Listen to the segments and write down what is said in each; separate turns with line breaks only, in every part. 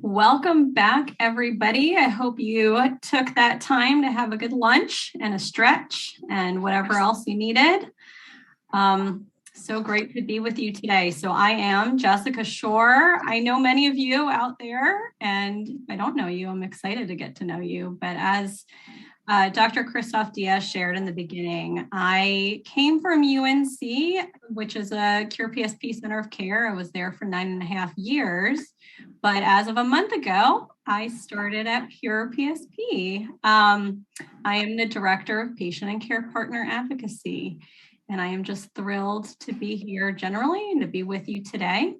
Welcome back, everybody. I hope you took that time to have a good lunch and a stretch and whatever else you needed. So great to be with you today. So I am Jessica Shurer. I know many of you out there, and if I don't know you, I'm excited to get to know you. But as Dr. Christoph Diaz shared in the beginning, I came from UNC, which is a CurePSP Center of Care. I was there for 9.5 years. But as of a month ago, I started at CurePSP. I am the director of Patient and Carepartner Advocacy, and I am just thrilled to be here generally and to be with you today.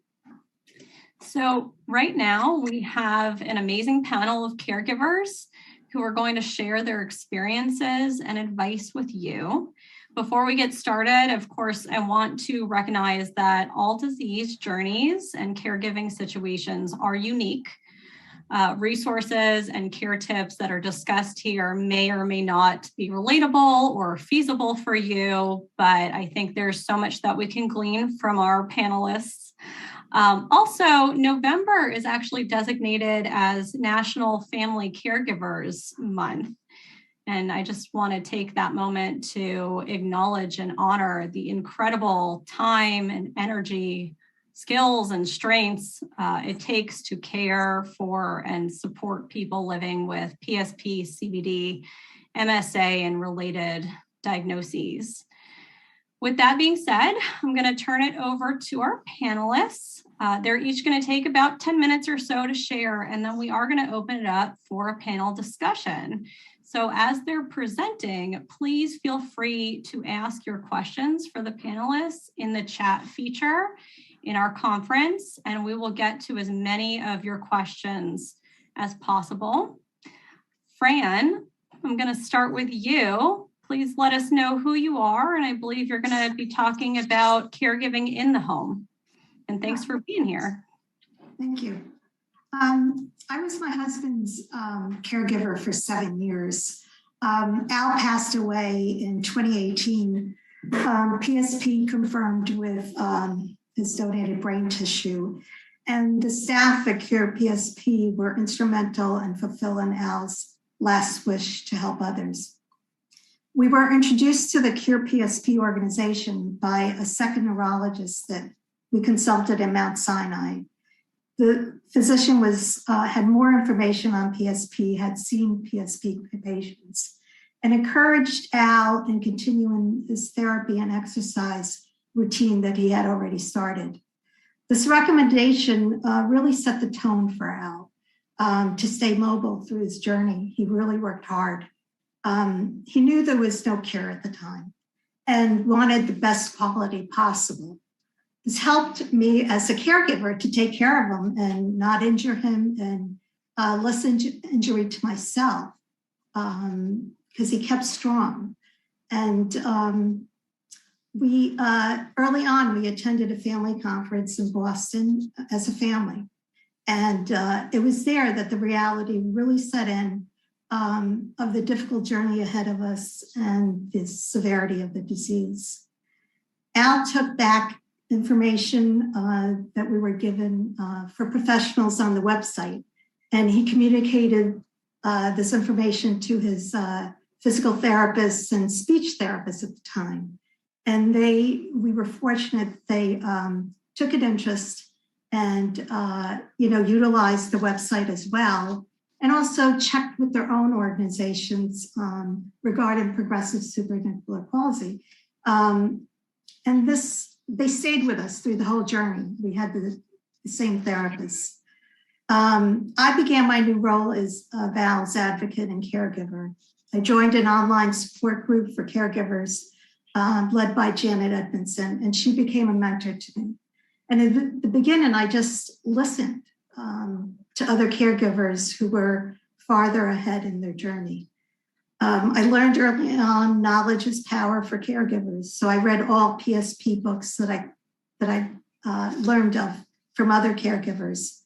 So right now we have an amazing panel of caregivers who are going to share their experiences and advice with you. Before we get started, of course, I want to recognize that all disease journeys and caregiving situations are unique. Resources and care tips that are discussed here may or may not be relatable or feasible for you, but I think there's so much that we can glean from our panelists. Also, November is actually designated as National Family Caregivers Month. And I just want to take that moment to acknowledge and honor the incredible time and energy, skills and strengths it takes to care for and support people living with PSP, CBD, MSA, and related diagnoses. With that being said, I'm going to turn it over to our panelists. They're each going to take about 10 minutes or so to share, and then we are going to open it up for a panel discussion. So as they're presenting, please feel free to ask your questions for the panelists in the chat feature in our conference, and we will get to as many of your questions as possible. Fran, I'm going to start with you. Please let us know who you are, and I believe you're going to be talking about caregiving in the home. And thanks for being here.
Thank you. I was my husband's caregiver for 7 years. Al passed away in 2018. PSP confirmed with his donated brain tissue. And the staff at CurePSP were instrumental in fulfilling Al's last wish to help others. We were introduced to the CurePSP organization by a second neurologist that we consulted in Mount Sinai. The physician had more information on PSP, had seen PSP patients, and encouraged Al in continuing his therapy and exercise routine that he had already started. This recommendation really set the tone for Al to stay mobile through his journey. He really worked hard. He knew there was no cure at the time and wanted the best quality possible. This helped me as a caregiver to take care of him and not injure him and less injury to myself because he kept strong. And early on, we attended a family conference in Boston as a family. And it was there that the reality really set in of the difficult journey ahead of us and the severity of the disease. Al took back information that we were given for professionals on the website, and he communicated this information to his physical therapists and speech therapists at the time. And we were fortunate they took an interest and utilized the website as well, and also checked with their own organizations regarding progressive supranuclear palsy. And they stayed with us through the whole journey. We had the same therapists. I began my new role as Val's advocate and caregiver. I joined an online support group for caregivers led by Janet Edmondson, and she became a mentor to me. And in the beginning, I just listened to other caregivers who were farther ahead in their journey. I learned early on knowledge is power for caregivers. So I read all PSP books that I learned of from other caregivers.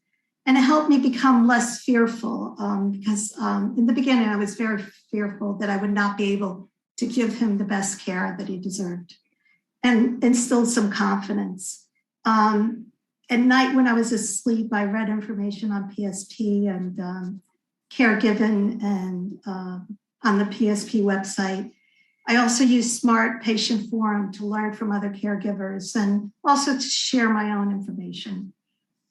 And it helped me become less fearful because in the beginning, I was very fearful that I would not be able to give him the best care that he deserved, and instilled some confidence. At night when I was asleep, I read information on PSP and caregiving and on the PSP website. I also use Smart Patient Forum to learn from other caregivers and also to share my own information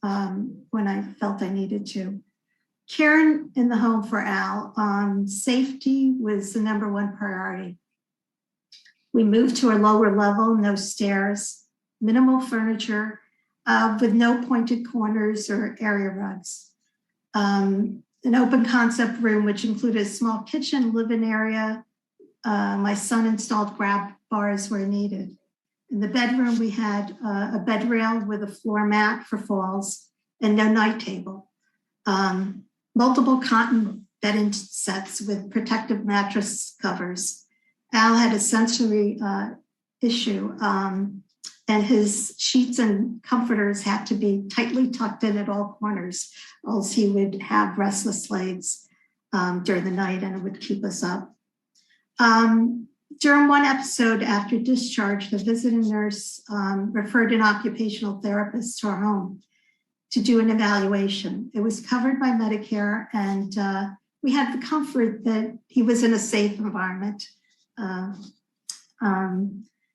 when I felt I needed to. Caring in the home for Al, safety was the #1 priority. We moved to a lower level, no stairs, minimal furniture, with no pointed corners or area rugs. An open concept room, which included a small kitchen, living area. My son installed grab bars where needed. In the bedroom, we had a bed rail with a floor mat for falls and no night table. Multiple cotton bedding sets with protective mattress covers. Al had a sensory issue, and his sheets and comforters had to be tightly tucked in at all corners, else he would have restless legs during the night and it would keep us up. During one episode after discharge, the visiting nurse referred an occupational therapist to our home to do an evaluation. It was covered by Medicare, and we had the comfort that he was in a safe environment.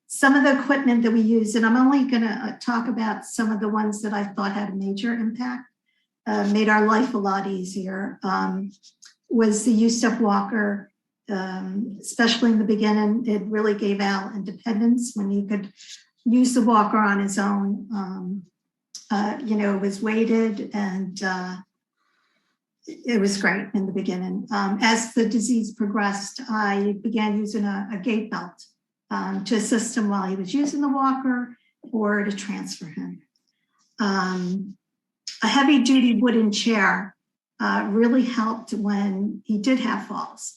Some of the equipment that we use, and I'm only going to talk about some of the ones that I thought had a major impact, made our life a lot easier, was the use-up walker. Especially in the beginning, it really gave Al independence when he could use the walker on his own. It was weighted and it was great in the beginning. As the disease progressed, I began using a gait belt to assist him while he was using the walker or to transfer him. A heavy-duty wooden chair really helped when he did have falls.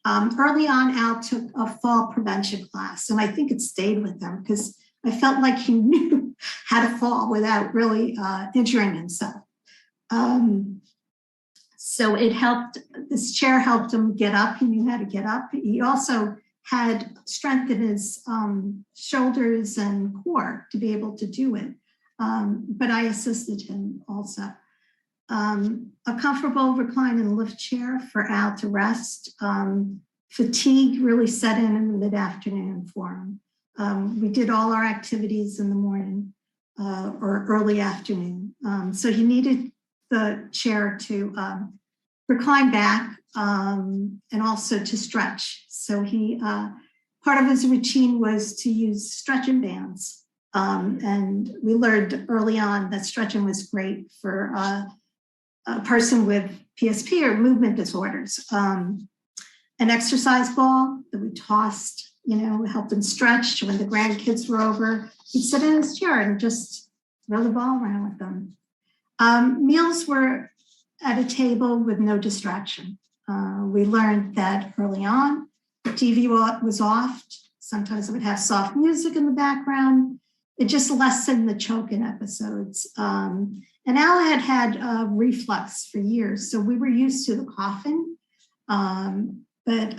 Early on, Al took a fall prevention class, and I think it stayed with him because I felt like he knew how to fall without really injuring himself. So it helped, this chair helped him get up. He knew how to get up. He also had strength in his shoulders and core to be able to do it. But I assisted him also. A comfortable recline and lift chair for Al to rest. Fatigue really set in the mid-afternoon for him. We did all our activities in the morning or early afternoon. So he needed the chair to recline back and also to stretch. So he, part of his routine was to use stretching bands. And we learned early on that stretching was great for a person with PSP or movement disorders. An exercise ball that we tossed, helped him stretch. When the grandkids were over, he'd sit in his chair and just throw the ball around with them. Meals were at a table with no distraction. We learned that early on. The TV was off. Sometimes it would have soft music in the background. It just lessened the choking episodes. And Al had reflux for years, so we were used to the coughing. But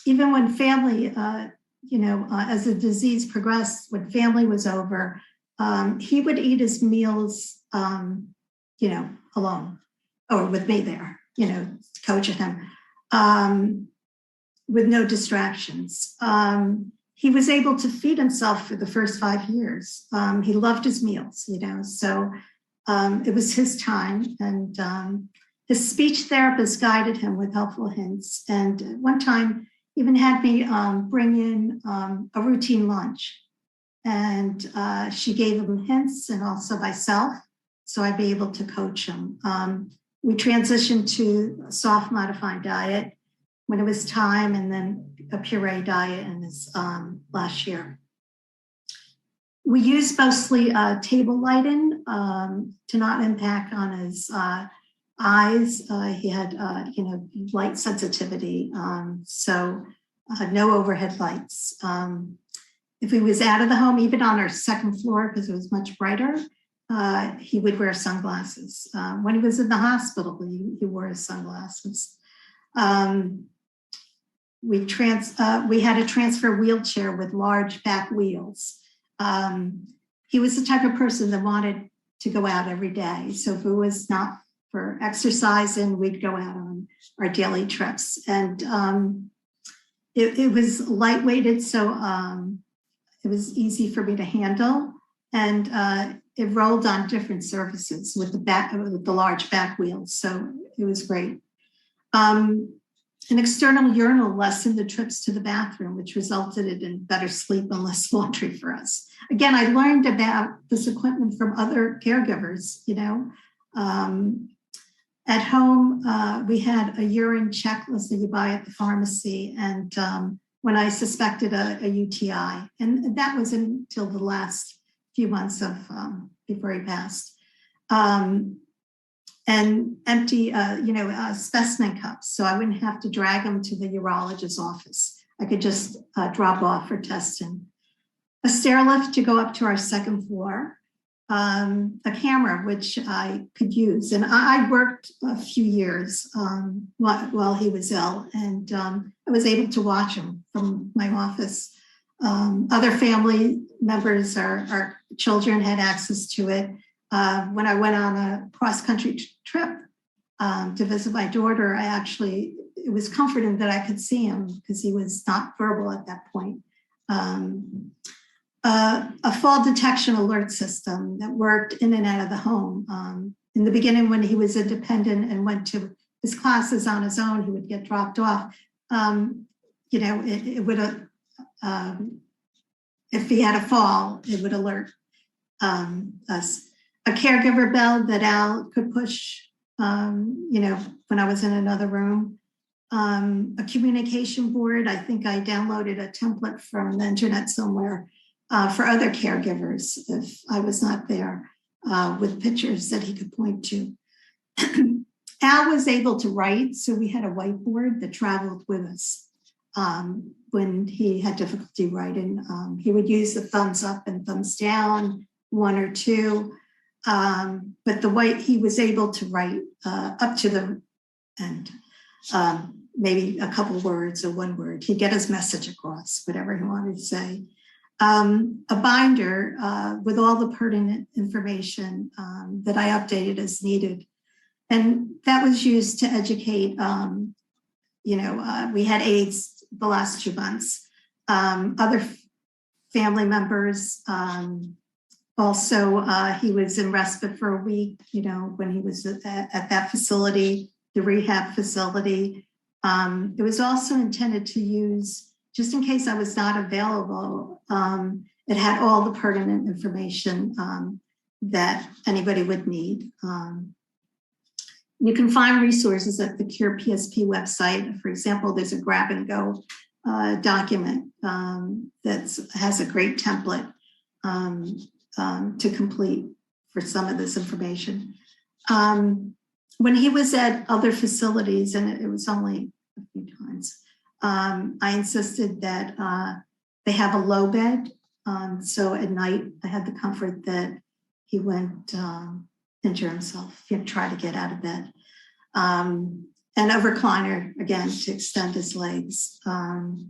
even when family, as the disease progressed, when family was over, he would eat his meals, alone or with me there, coaching him with no distractions. He was able to feed himself for the first 5 years. He loved his meals, so it was his time. And his speech therapist guided him with helpful hints. And one time even had me bring in a routine lunch. And she gave him hints and also myself, so I'd be able to coach him. We transitioned to a soft modified diet when it was time, and then a puree diet in his last year. We used mostly table lighting to not impact on his eyes. He had, light sensitivity, so no overhead lights. If he was out of the home, even on our second floor, because it was much brighter, he would wear sunglasses. When he was in the hospital, he wore his sunglasses. We had a transfer wheelchair with large back wheels. He was the type of person that wanted to go out every day. So if it was not for exercising, we'd go out on our daily trips. And it was lightweighted, so it was easy for me to handle. And it rolled on different surfaces with the large back wheels. So it was great. An external urinal lessened the trips to the bathroom, which resulted in better sleep and less laundry for us. Again, I learned about this equipment from other caregivers, you know. At home, we had a urine checklist that you buy at the pharmacy, and when I suspected a UTI, and that was until the last few months of before he passed. And empty, specimen cups, so I wouldn't have to drag them to the urologist's office. I could just drop off for testing. A stair lift to go up to our second floor. A camera, which I could use. And I worked a few years while he was ill, and I was able to watch him from my office. Other family members, our children had access to it. When I went on a cross-country trip to visit my daughter, it was comforting that I could see him because he was not verbal at that point. A fall detection alert system that worked in and out of the home. In the beginning, when he was independent and went to his classes on his own, he would get dropped off. It would, if he had a fall, it would alert us. A caregiver bell that Al could push, when I was in another room. A communication board. I think I downloaded a template from the internet somewhere for other caregivers if I was not there, with pictures that he could point to. Al was able to write, so we had a whiteboard that traveled with us when he had difficulty writing. He would use the thumbs up and thumbs down, 1 or 2, but he was able to write up to the end, maybe a couple words or 1 word. He'd get his message across, whatever he wanted to say. A binder with all the pertinent information that I updated as needed. And that was used to educate, we had AIDS the last 2 months. Other family members, also he was in respite for a week, when he was at that facility, the rehab facility. It was also intended to use, just in case I was not available, it had all the pertinent information that anybody would need. You can find resources at the CurePSP website. For example, there's a grab and go document that has a great template to complete for some of this information. When he was at other facilities, and it was only a few times, I insisted that they have a low bed. So at night, I had the comfort that he wouldn't injure himself, try to get out of bed. And a recliner, again, to extend his legs. I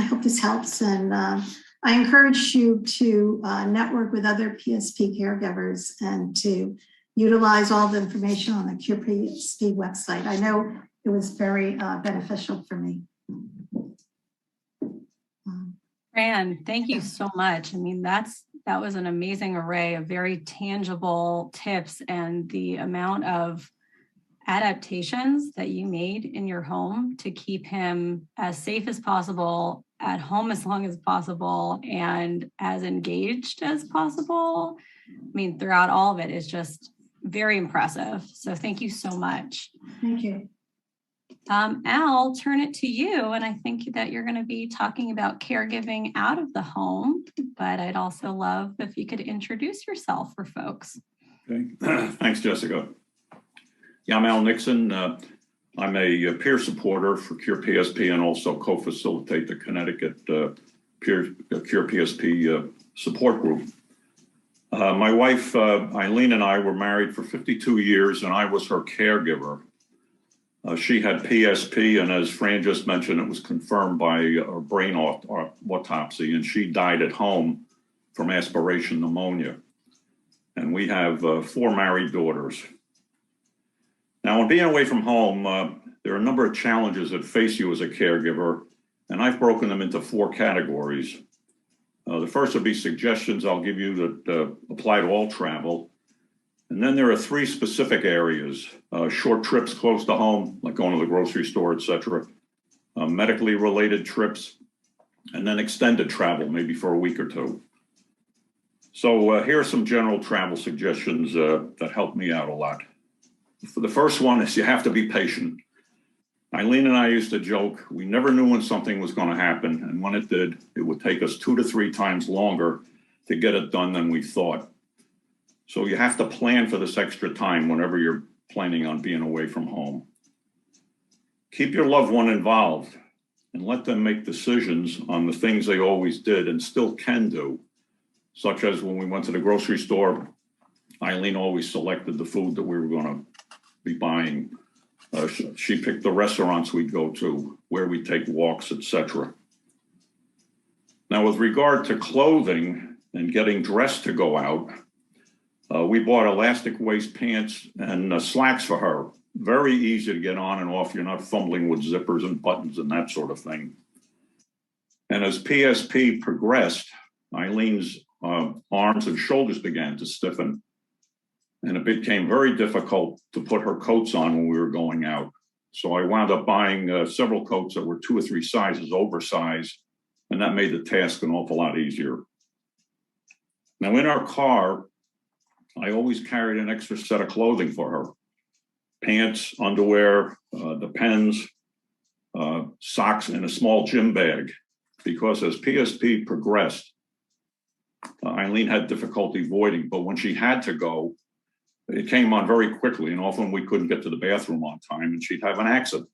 hope this helps. And I encourage you to network with other PSP caregivers and to utilize all the information on the CurePSP website. I know it was very beneficial for me.
Fran, thank you so much. I mean, that was an amazing array of very tangible tips, and the amount of adaptations that you made in your home to keep him as safe as possible, at home as long as possible, and as engaged as possible. I mean, throughout all of it is just very impressive. So thank you so much.
Thank you.
Al, turn it to you. And I think that you're going to be talking about caregiving out of the home, but I'd also love if you could introduce yourself for folks.
Okay. Thanks, Jessica. Yeah, I'm Al Nixon. I'm a peer supporter for CurePSP and also co-facilitate the Connecticut CurePSP support group. My wife, Eileen, and I were married for 52 years, and I was her caregiver. She had PSP, and as Fran just mentioned, it was confirmed by a brain autopsy, and she died at home from aspiration pneumonia. and we have 4 married daughters. Now, in being away from home, there are a number of challenges that face you as a caregiver, and I've broken them into 4 categories. The first would be suggestions I'll give you that apply to all travel. And then there are 3 specific areas: short trips close to home, like going to the grocery store, etc., medically related trips, and then extended travel, maybe for a week or 2. So here are some general travel suggestions that help me out a lot. The first one is you have to be patient. Eileen and I used to joke, we never knew when something was going to happen, and when it did, it would take us 2 to 3 times longer to get it done than we thought. So you have to plan for this extra time whenever you're planning on being away from home. Keep your loved one involved and let them make decisions on the things they always did and still can do, such as when we went to the grocery store, Eileen always selected the food that we were going to be buying. She picked the restaurants we'd go to, where we take walks, etc. Now, with regard to clothing and getting dressed to go out, we bought elastic waist pants and slacks for her. Very easy to get on and off. You're not fumbling with zippers and buttons and that sort of thing. And as PSP progressed, Eileen's arms and shoulders began to stiffen. And it became very difficult to put her coats on when we were going out. So I wound up buying several coats that were 2 or 3 sizes oversized, and that made the task an awful lot easier. Now, in our car, I always carried an extra set of clothing for her: pants, underwear, Depends, socks, and a small gym bag. Because as PSP progressed, Eileen had difficulty voiding, but when she had to go, it came on very quickly, and often we couldn't get to the bathroom on time, and she'd have an accident.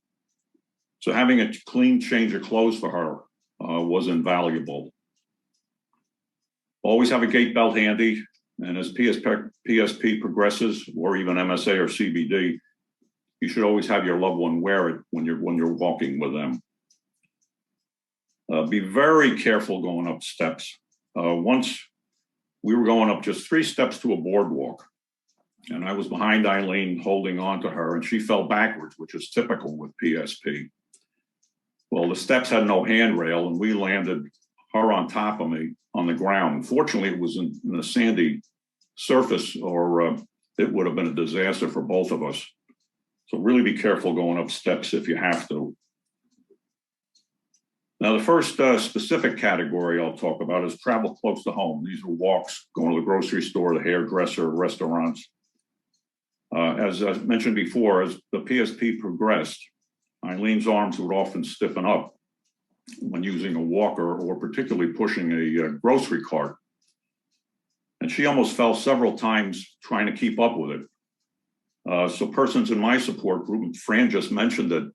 So having a clean change of clothes for her was invaluable. Always have a gait belt handy, and as PSP progresses, or even MSA or CBD, you should always have your loved one wear it when you're walking with them. Be very careful going up steps. Once we were going up just 3 steps to a boardwalk, and I was behind Eileen holding on to her, and she fell backwards, which is typical with PSP. Well, the steps had no handrail, and we landed her on top of me on the ground. Fortunately, it was in a sandy surface, or it would have been a disaster for both of us. So really be careful going up steps if you have to. Now, the first specific category I'll talk about is travel close to home. These are walks, going to the grocery store, the hairdresser, restaurants. As I mentioned before, as the PSP progressed, Eileen's arms would often stiffen up when using a walker or particularly pushing a grocery cart. And she almost fell several times trying to keep up with it. So persons in my support group, Fran just mentioned that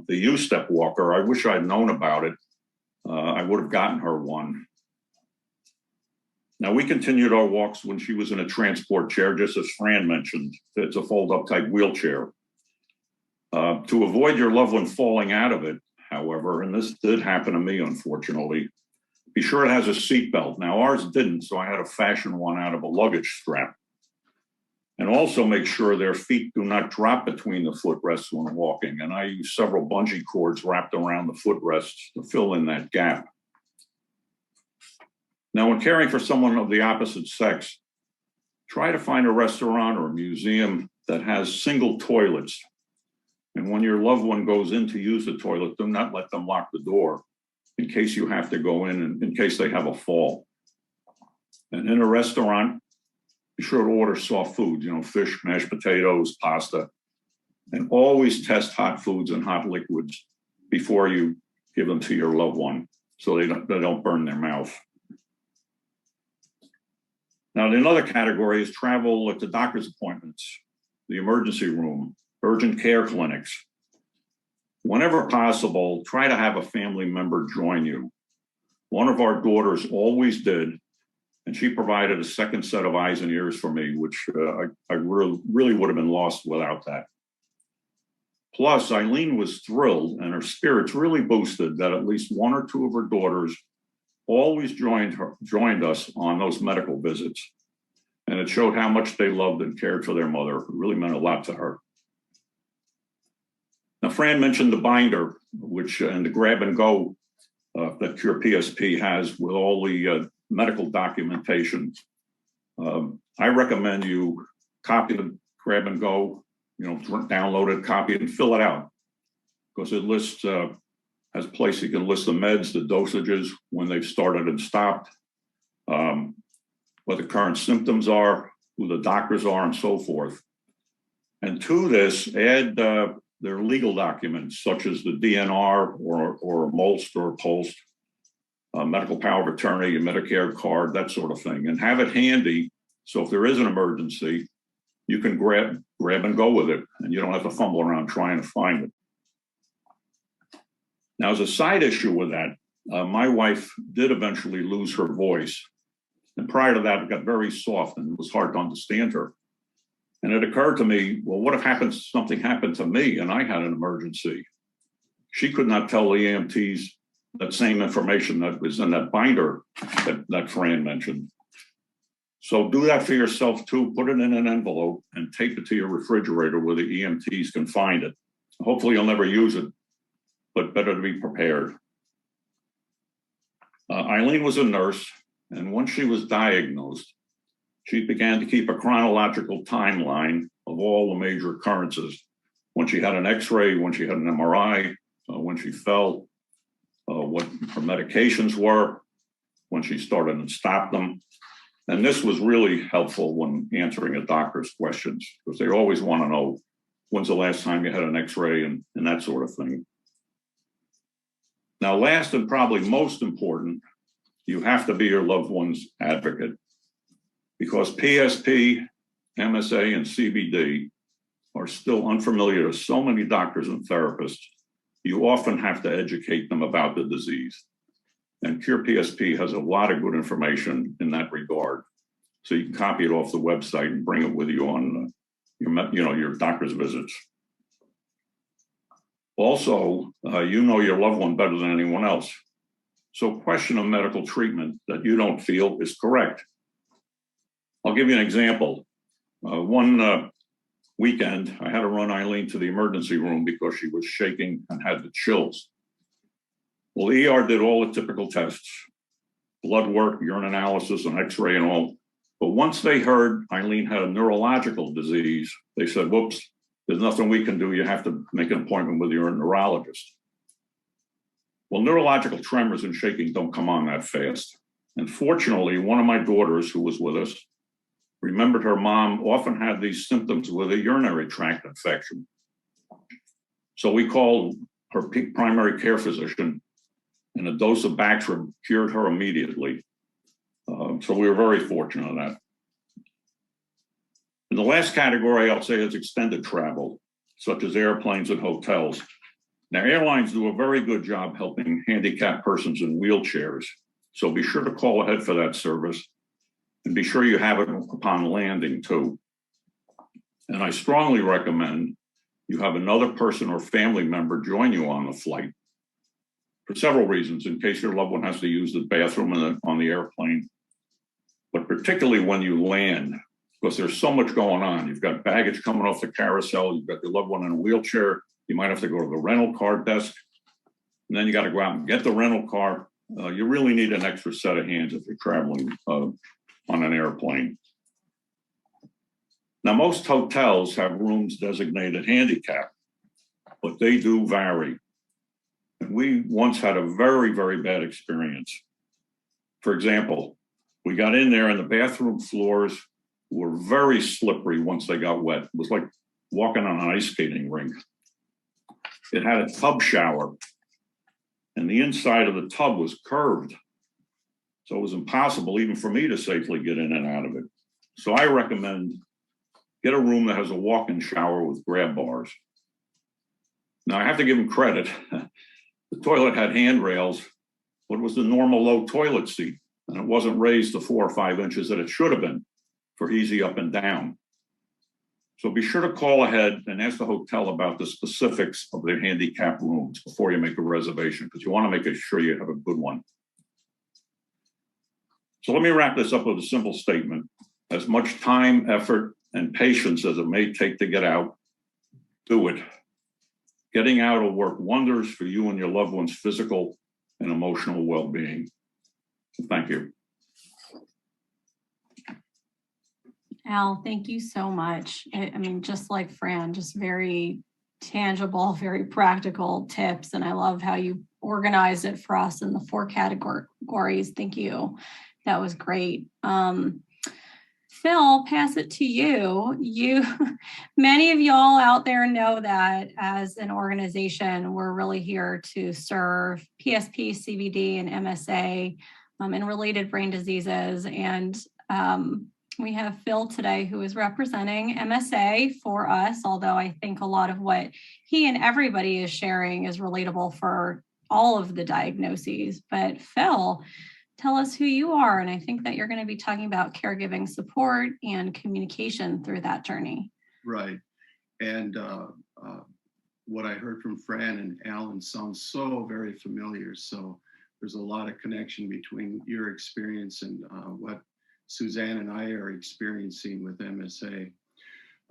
the U-step walker, I wish I'd known about it. I would have gotten her one. Now, we continued our walks when she was in a transport chair, just as Fran mentioned. It's a fold-up type wheelchair. To avoid your loved one falling out of it, however, and this did happen to me, unfortunately, be sure it has a seatbelt. Now, ours didn't, so I had to fashion one out of a luggage strap. And also make sure their feet do not drop between the footrests when walking. And I use several bungee cords wrapped around the footrests to fill in that gap. Now, when caring for someone of the opposite sex, try to find a restaurant or a museum that has single toilets. And when your loved one goes in to use the toilet, do not let them lock the door in case you have to go in and in case they have a fall. And in a restaurant, be sure to order soft foods, fish, mashed potatoes, pasta, and always test hot foods and hot liquids before you give them to your loved one so they don't burn their mouth. Now, another category is travel to doctor's appointments, the emergency room, urgent care clinics. Whenever possible, try to have a family member join you. One of our daughters always did, and she provided a second set of eyes and ears for me, which I really would have been lost without that. Plus, Eileen was thrilled, and her spirits really boosted that at least 1 or 2 of her daughters always joined us on those medical visits. and it showed how much they loved and cared for their mother. It really meant a lot to her. Now, Fran mentioned the binder, which and the grab and go that CurePSP has with all the medical documentation. I recommend you copy the grab and go, download it, copy it, and fill it out, because it lists, has a place you can list the meds, the dosages, when they've started and stopped, what the current symptoms are, who the doctors are, and so forth. And to this, add their legal documents, such as the DNR or MOLST or POLST, medical power of attorney, a Medicare card, that sort of thing, and have it handy. So if there is an emergency, you can grab and go with it, and you don't have to fumble around trying to find it. Now, as a side issue with that, my wife did eventually lose her voice. And prior to that, it got very soft and it was hard to understand her. And it occurred to me, well, what if something happened to me and I had an emergency? She could not tell the EMTs that same information that was in that binder that Fran mentioned. So do that for yourself too. Put it in an envelope and tape it to your refrigerator where the EMTs can find it. Hopefully you'll never use it, but better to be prepared. Eileen was a nurse, and once she was diagnosed, she began to keep a chronological timeline of all the major occurrences. When she had an X-ray, when she had an MRI, when she fell, what her medications were, when she started and stopped them. And this was really helpful when answering a doctor's questions, because they always want to know when's the last time you had an X-ray and that sort of thing. Now, last and probably most important, you have to be your loved one's advocate, because PSP, MSA, and CBD are still unfamiliar to so many doctors and therapists. You often have to educate them about the disease. And CurePSP has a lot of good information in that regard. So you can copy it off the website and bring it with you on your doctor's visits. Also, you know your loved one better than anyone else. So question a medical treatment that you don't feel is correct. I'll give you an example. One weekend, I had to run Eileen to the emergency room because she was shaking and had the chills. Well, the ER did all the typical tests, blood work, urine analysis, and X-ray and all. But once they heard Eileen had a neurological disease, they said, whoops, there's nothing we can do. You have to make an appointment with your neurologist. Well, neurological tremors and shaking don't come on that fast. And fortunately, one of my daughters who was with us remembered her mom often had these symptoms with a urinary tract infection. So we called her primary care physician, and a dose of Bactrim cured her immediately. So we were very fortunate on that. And the last category I'll say is extended travel, such as airplanes and hotels. Now, airlines do a very good job helping handicapped persons in wheelchairs. So be sure to call ahead for that service, and be sure you have it upon landing too. And I strongly recommend you have another person or family member join you on the flight for several reasons, in case your loved one has to use the bathroom on the airplane, but particularly when you land, because there's so much going on. You've got baggage coming off the carousel, you've got your loved one in a wheelchair, you might have to go to the rental car desk, and then you got to go out and get the rental car. You really need an extra set of hands if you're traveling on an airplane. Now, most hotels have rooms designated handicap, but they do vary. And we once had a very, very bad experience. For example, we got in there and the bathroom floors were very slippery once they got wet. It was like walking on an ice skating rink. It had a tub shower, and the inside of the tub was curved. So it was impossible even for me to safely get in and out of it. So I recommend get a room that has a walk-in shower with grab bars. Now, I have to give them credit. The toilet had handrails, but it was the normal low toilet seat, and it wasn't raised to 4 or 5 inches that it should have been for easy up and down. So be sure to call ahead and ask the hotel about the specifics of their handicap rooms before you make a reservation, because you want to make sure you have a good one. So let me wrap this up with a simple statement. As much time, effort, and patience as it may take to get out, do it. Getting out will work wonders for you and your loved one's physical and emotional well-being. Thank you.
Al, thank you so much. I mean, just like Fran, just very tangible, very practical tips. And I love how you organized it for us in the 4 categories. Thank you. That was great. Phil, pass it to you. Many of y'all out there know that as an organization, we're really here to serve PSP, CBD, and MSA and related brain diseases. And we have Phil today, who is representing MSA for us, although I think a lot of what he and everybody is sharing is relatable for all of the diagnoses. But Phil, tell us who you are. And I think that you're going to be talking about caregiving support and communication through that journey.
Right. And what I heard from Fran and Alan sounds so very familiar. So there's a lot of connection between your experience and what Suzanne and I are experiencing with MSA.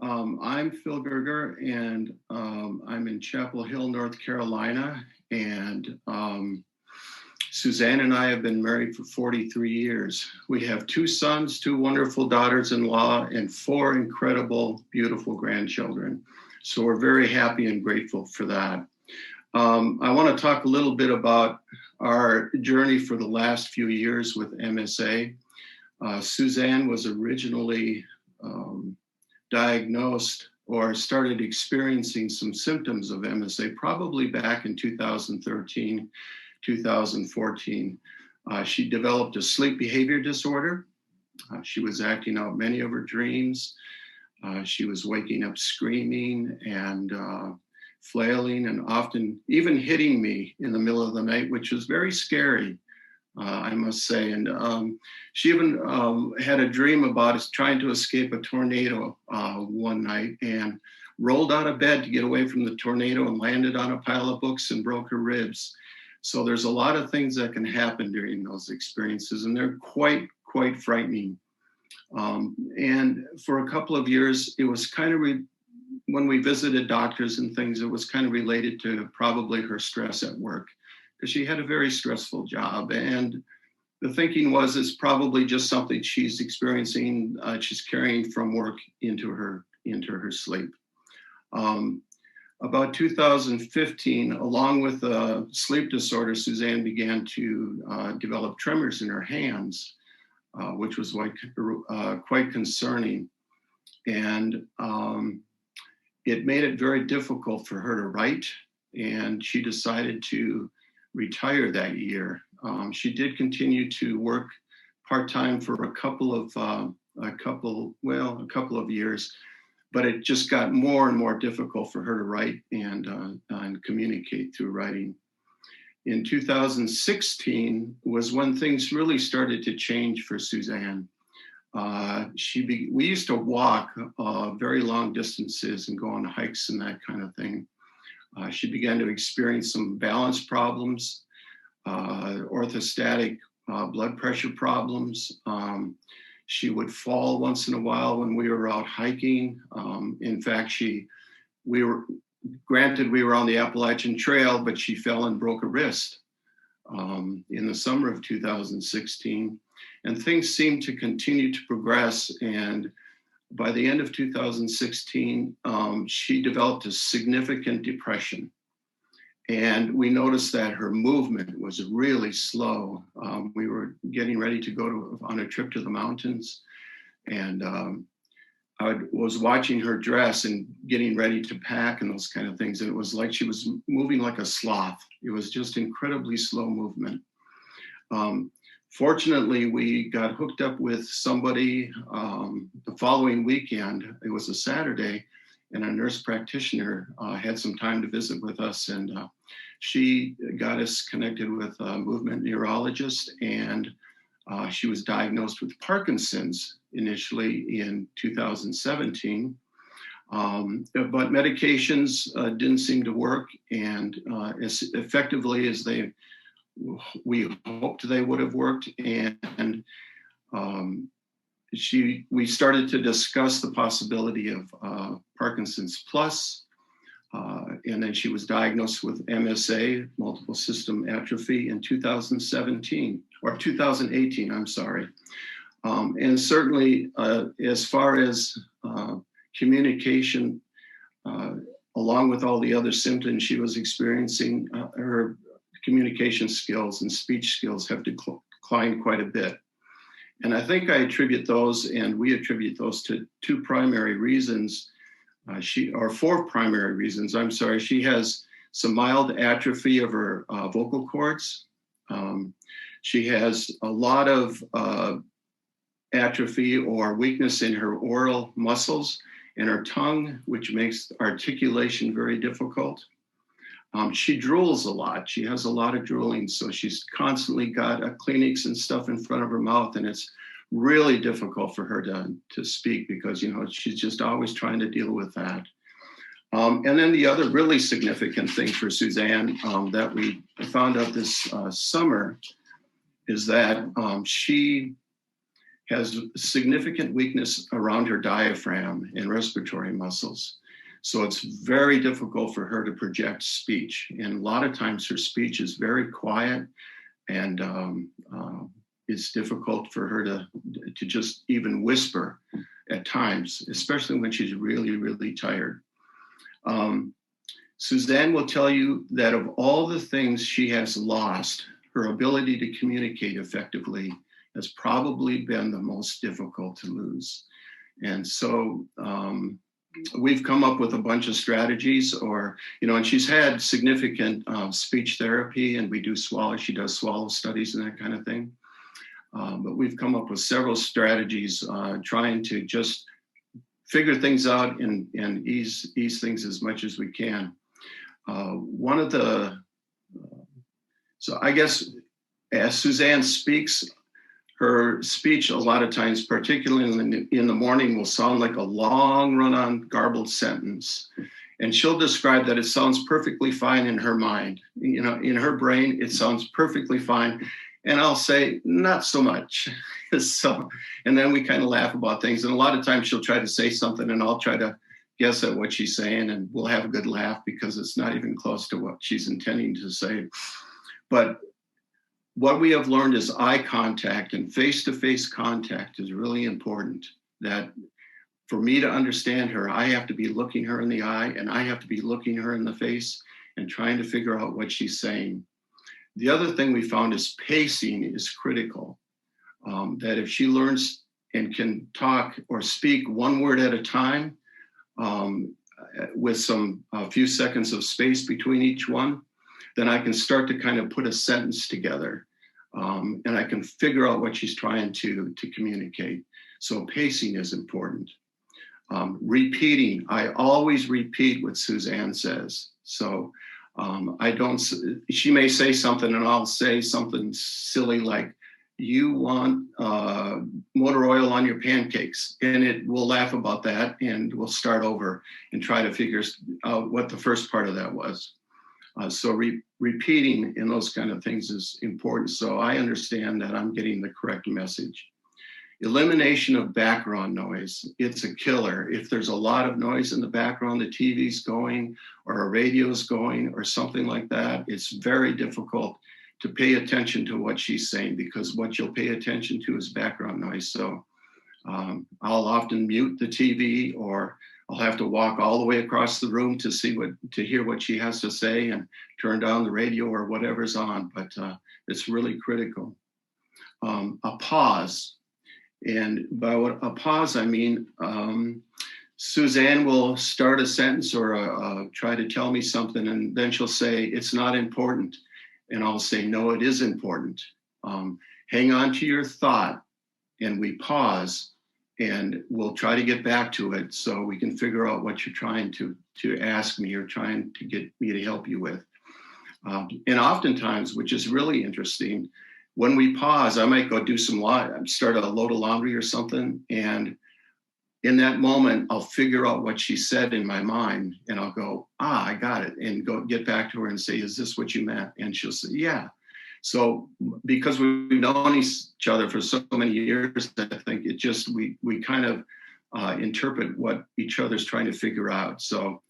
I'm Phil Gerger, and I'm in Chapel Hill, North Carolina. And Suzanne and I have been married for 43 years. We have 2 sons, 2 wonderful daughters-in-law, and 4 incredible, beautiful grandchildren. So we're very happy and grateful for that. I want to talk a little bit about our journey for the last few years with MSA. Suzanne was originally diagnosed or started experiencing some symptoms of MSA probably back in 2013, 2014. She developed a sleep behavior disorder. She was acting out many of her dreams. She was waking up screaming and flailing and often even hitting me in the middle of the night, which was very scary. I must say. And she even had a dream about us trying to escape a tornado one night and rolled out of bed to get away from the tornado and landed on a pile of books and broke her ribs. So there's a lot of things that can happen during those experiences, and they're quite frightening. And for a couple of years, it was kind of, when we visited doctors and things, it was kind of related to probably her stress at work, because she had a very stressful job. And the thinking was it's probably just something she's experiencing, she's carrying from work into her sleep. About 2015, along with a sleep disorder, Suzanne began to develop tremors in her hands, which was quite concerning. And it made it very difficult for her to write, and she decided to retire that year. She did continue to work part-time for a couple of years, but it just got more and more difficult for her to write and communicate through writing. In 2016 was when things really started to change for Suzanne. We used to walk very long distances and go on hikes and that kind of thing. She began to experience some balance problems, orthostatic blood pressure problems. She would fall once in a while when we were out hiking. In fact, we were on the Appalachian Trail, but she fell and broke a wrist in the summer of 2016. And things seemed to continue to progress. And by the end of 2016, she developed a significant depression. And we noticed that her movement was really slow. We were getting ready to go on a trip to the mountains. And I was watching her dress and getting ready to pack and those kind of things. And it was like she was moving like a sloth. It was just incredibly slow movement. Fortunately, we got hooked up with somebody the following weekend. It was a Saturday, and a nurse practitioner had some time to visit with us, and she got us connected with a movement neurologist, and she was diagnosed with Parkinson's initially in 2017. But medications didn't seem to work, and as effectively as we hoped they would have worked. And we started to discuss the possibility of Parkinson's plus, and then she was diagnosed with MSA, multiple system atrophy, in 2017 or 2018. I'm sorry. And certainly, as far as communication, along with all the other symptoms she was experiencing, her communication skills and speech skills have declined quite a bit. And I think I attribute those, and we attribute those, to two primary reasons, or four primary reasons. I'm sorry. She has some mild atrophy of her vocal cords. She has a lot of atrophy or weakness in her oral muscles and her tongue, which makes articulation very difficult. She drools a lot. She has a lot of drooling, so she's constantly got Kleenex and stuff in front of her mouth, and it's really difficult for her to speak because, you know, she's just always trying to deal with that. And then the other really significant thing for Suzanne that we found out this summer is that she has significant weakness around her diaphragm and respiratory muscles. So it's very difficult for her to project speech. And a lot of times her speech is very quiet, and it's difficult for her to just even whisper at times, especially when she's really, really tired. Suzanne will tell you that of all the things she has lost, her ability to communicate effectively has probably been the most difficult to lose. And so we've come up with a bunch of strategies, or, you know, and she's had significant speech therapy, and we do swallow, she does swallow studies and that kind of thing. But we've come up with several strategies trying to just figure things out and ease things as much as we can. One of the, so I guess as Suzanne speaks, her speech a lot of times, particularly in the morning, will sound like a long run-on garbled sentence. And she'll describe that it sounds perfectly fine in her mind. You know, in her brain, it sounds perfectly fine. And I'll say, not so much. So, and then we kind of laugh about things. And a lot of times she'll try to say something and I'll try to guess at what she's saying, and we'll have a good laugh because it's not even close to what she's intending to say. But what we have learned is eye contact and face-to-face contact is really important. That for me to understand her, I have to be looking her in the eye, and I have to be looking her in the face and trying to figure out what she's saying. The other thing we found is pacing is critical. That if she learns and can talk or speak one word at a time with a few seconds of space between each one, then I can start to kind of put a sentence together, and I can figure out what she's trying to communicate. So pacing is important. Repeating, I always repeat what Suzanne says. So she may say something and I'll say something silly like, you want motor oil on your pancakes, and it will laugh about that, and we'll start over and try to figure out what the first part of that was. So repeating and those kind of things is important. So I understand that I'm getting the correct message. Elimination of background noise. It's a killer. If there's a lot of noise in the background, the TV's going or a radio's going or something like that, it's very difficult to pay attention to what she's saying, because what you'll pay attention to is background noise. So I'll often mute the TV, or I'll have to walk all the way across the room to hear what she has to say, and turn down the radio or whatever's on. But it's really critical. A pause, and by a pause I mean Suzanne will start a sentence or try to tell me something, and then she'll say it's not important, and I'll say no, it is important. Hang on to your thought, and we pause. And we'll try to get back to it so we can figure out what you're trying to ask me or trying to get me to help you with. And oftentimes, which is really interesting, when we pause, I might go do start a load of laundry or something. And in that moment, I'll figure out what she said in my mind, and I'll go, I got it, and go get back to her and say, is this what you meant? And she'll say, yeah. So because we've known each other for so many years, I think it we kind of interpret what each other's trying to figure out. So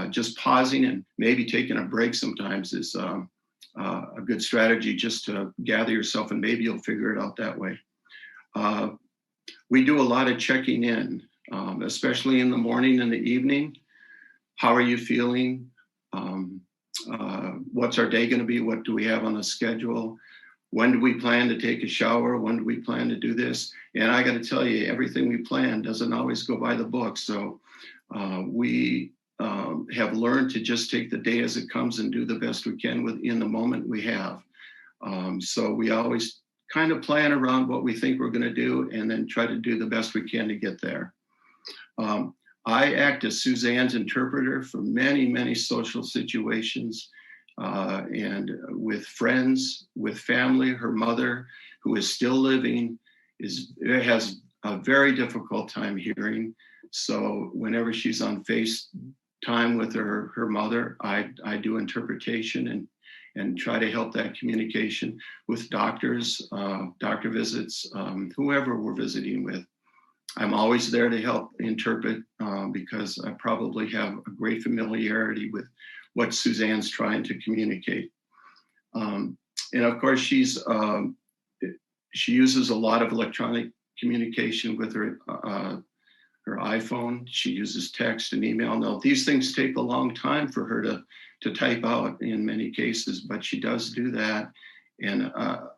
just pausing and maybe taking a break sometimes is a good strategy, just to gather yourself, and maybe you'll figure it out that way. We do a lot of checking in, especially in the morning and the evening. How are you feeling? What's our day going to be? What do we have on the schedule? When do we plan to take a shower? When do we plan to do this? And I got to tell you, everything we plan doesn't always go by the book. So we have learned to just take the day as it comes and do the best we can within the moment we have. So we always kind of plan around what we think we're going to do, and then try to do the best we can to get there. I act as Suzanne's interpreter for many, many social situations, and with friends, with family. Her mother, who is still living, has a very difficult time hearing. So whenever she's on FaceTime with her mother, I do interpretation and try to help that communication with doctors, doctor visits, whoever we're visiting with. I'm always there to help interpret because I probably have a great familiarity with what Suzanne's trying to communicate. And of course, she uses a lot of electronic communication with her iPhone. She uses text and email. Now, these things take a long time for her to type out in many cases, but she does do that. And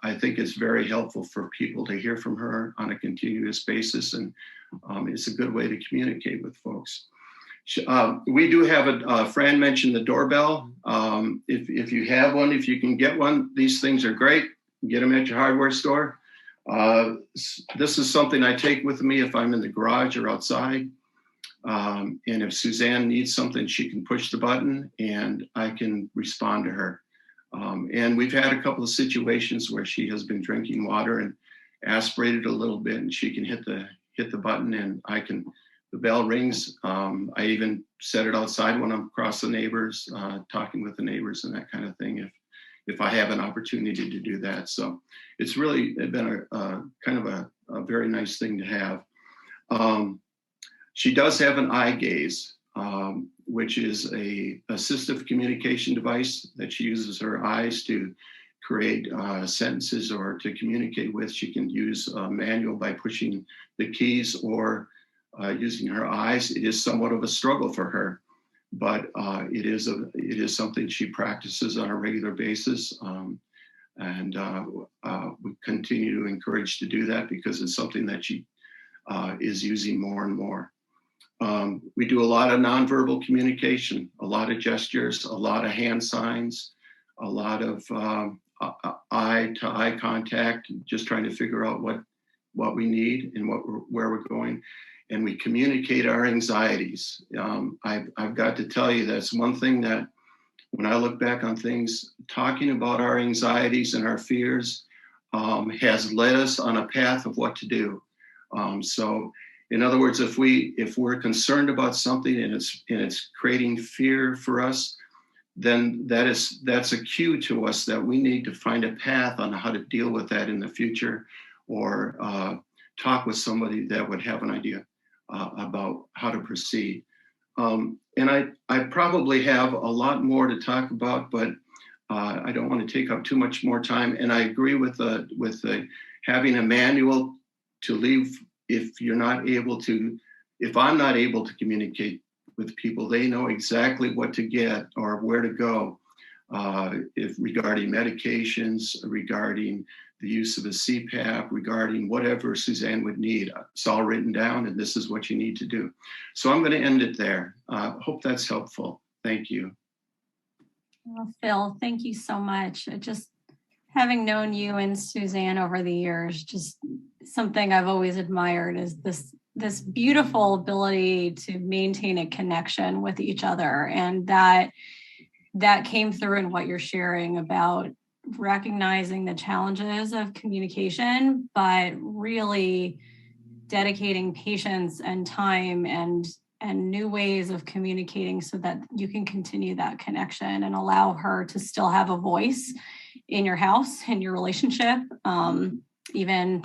I think it's very helpful for people to hear from her on a continuous basis. And it's a good way to communicate with folks. We do have a Fran mentioned the doorbell. If you have one, if you can get one, these things are great. Get them at your hardware store. This is something I take with me if I'm in the garage or outside. And if Suzanne needs something, she can push the button and I can respond to her. And we've had a couple of situations where she has been drinking water and aspirated a little bit, and she can hit the button, and the bell rings. I even set it outside when I'm across the neighbors, talking with the neighbors and that kind of thing, if I have an opportunity to do that. So it's really been a kind of a very nice thing to have. She does have an eye gaze, which is a assistive communication device that she uses her eyes to create sentences or to communicate with. She can use manual by pushing the keys or using her eyes. It is somewhat of a struggle for her, but it is something she practices on a regular basis. And we continue to encourage to do that because it's something that she is using more and more. We do a lot of nonverbal communication, a lot of gestures, a lot of hand signs, a lot of eye-to-eye contact, just trying to figure out what we need and where we're going. And we communicate our anxieties. I've got to tell you, that's one thing that when I look back on things, talking about our anxieties and our fears has led us on a path of what to do. So in other words, if we're concerned about something and it's creating fear for us, then that's a cue to us that we need to find a path on how to deal with that in the future, or talk with somebody that would have an idea about how to proceed. And I probably have a lot more to talk about, but I don't want to take up too much more time. And I agree with having a manual to leave. If I'm not able to communicate with people, they know exactly what to get or where to go. If regarding medications, regarding the use of a CPAP, regarding whatever Suzanne would need, it's all written down, and this is what you need to do. So I'm going to end it there. Hope that's helpful. Thank you.
Well, Phil, thank you so much. Just having known you and Suzanne over the years, just something I've always admired is this beautiful ability to maintain a connection with each other. And that came through in what you're sharing about recognizing the challenges of communication, but really dedicating patience and time and new ways of communicating so that you can continue that connection and allow her to still have a voice in your house, in your relationship, even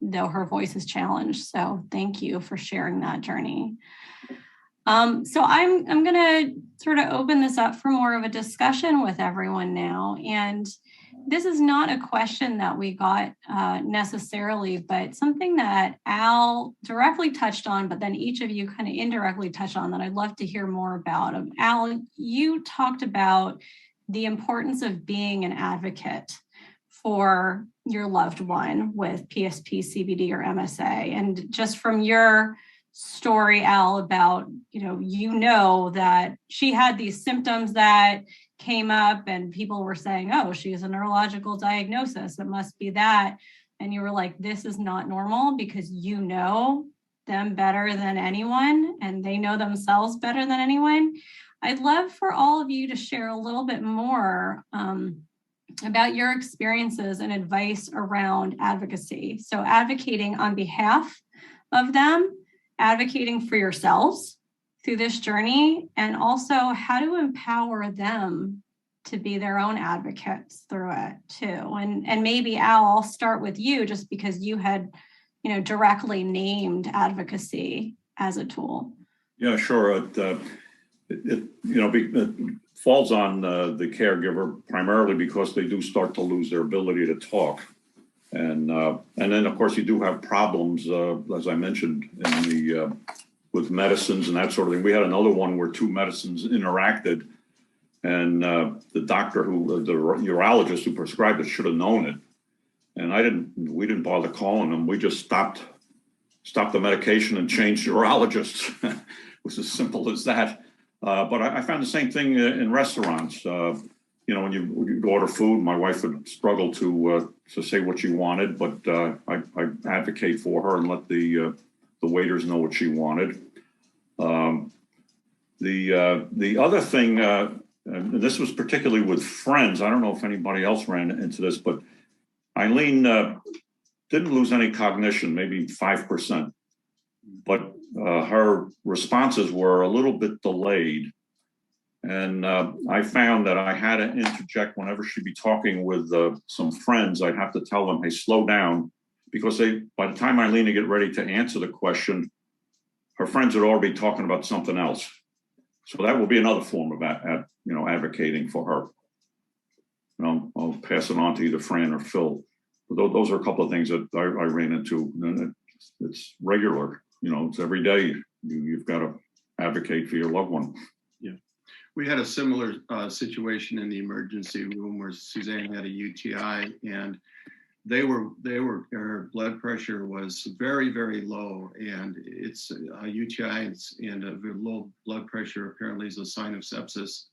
though her voice is challenged. So thank you for sharing that journey. So I'm going to sort of open this up for more of a discussion with everyone now. And this is not a question that we got necessarily, but something that Al directly touched on, but then each of you kind of indirectly touched on that I'd love to hear more about. Al, you talked about the importance of being an advocate for your loved one with PSP, CBD, or MSA. And just from your story, Al, about, you know that she had these symptoms that came up and people were saying, oh, she has a neurological diagnosis, it must be that. And you were like, this is not normal, because you know them better than anyone and they know themselves better than anyone. I'd love for all of you to share a little bit more about your experiences and advice around advocacy. So advocating on behalf of them, advocating for yourselves through this journey, and also how to empower them to be their own advocates through it too. And maybe Al, I'll start with you, just because you had, directly named advocacy as a tool.
Yeah, sure. It falls on the caregiver primarily because they do start to lose their ability to talk. And then, of course, you do have problems, as I mentioned, with medicines and that sort of thing. We had another one where two medicines interacted, and the doctor the urologist who prescribed it should have known it. And we didn't bother calling them. We just stopped the medication and changed urologists. It was as simple as that. But I found the same thing in restaurants. When you order food, my wife would struggle to say what she wanted, but I advocate for her and let the waiters know what she wanted. The other thing, and this was particularly with friends, I don't know if anybody else ran into this, but Eileen didn't lose any cognition, maybe 5%, but her responses were a little bit delayed. And I found that I had to interject whenever she'd be talking with some friends. I'd have to tell them, hey, slow down, because by the time Eileen would get ready to answer the question, her friends would already be talking about something else. So that will be another form of advocating for her. I'll pass it on to either Fran or Phil. But those are a couple of things that I ran into. And it's regular, it's every day. You've got to advocate for your loved one.
Yeah. We had a similar situation in the emergency room where Suzanne had a UTI, and her blood pressure was very, very low, and it's a UTI and a low blood pressure apparently is a sign of sepsis.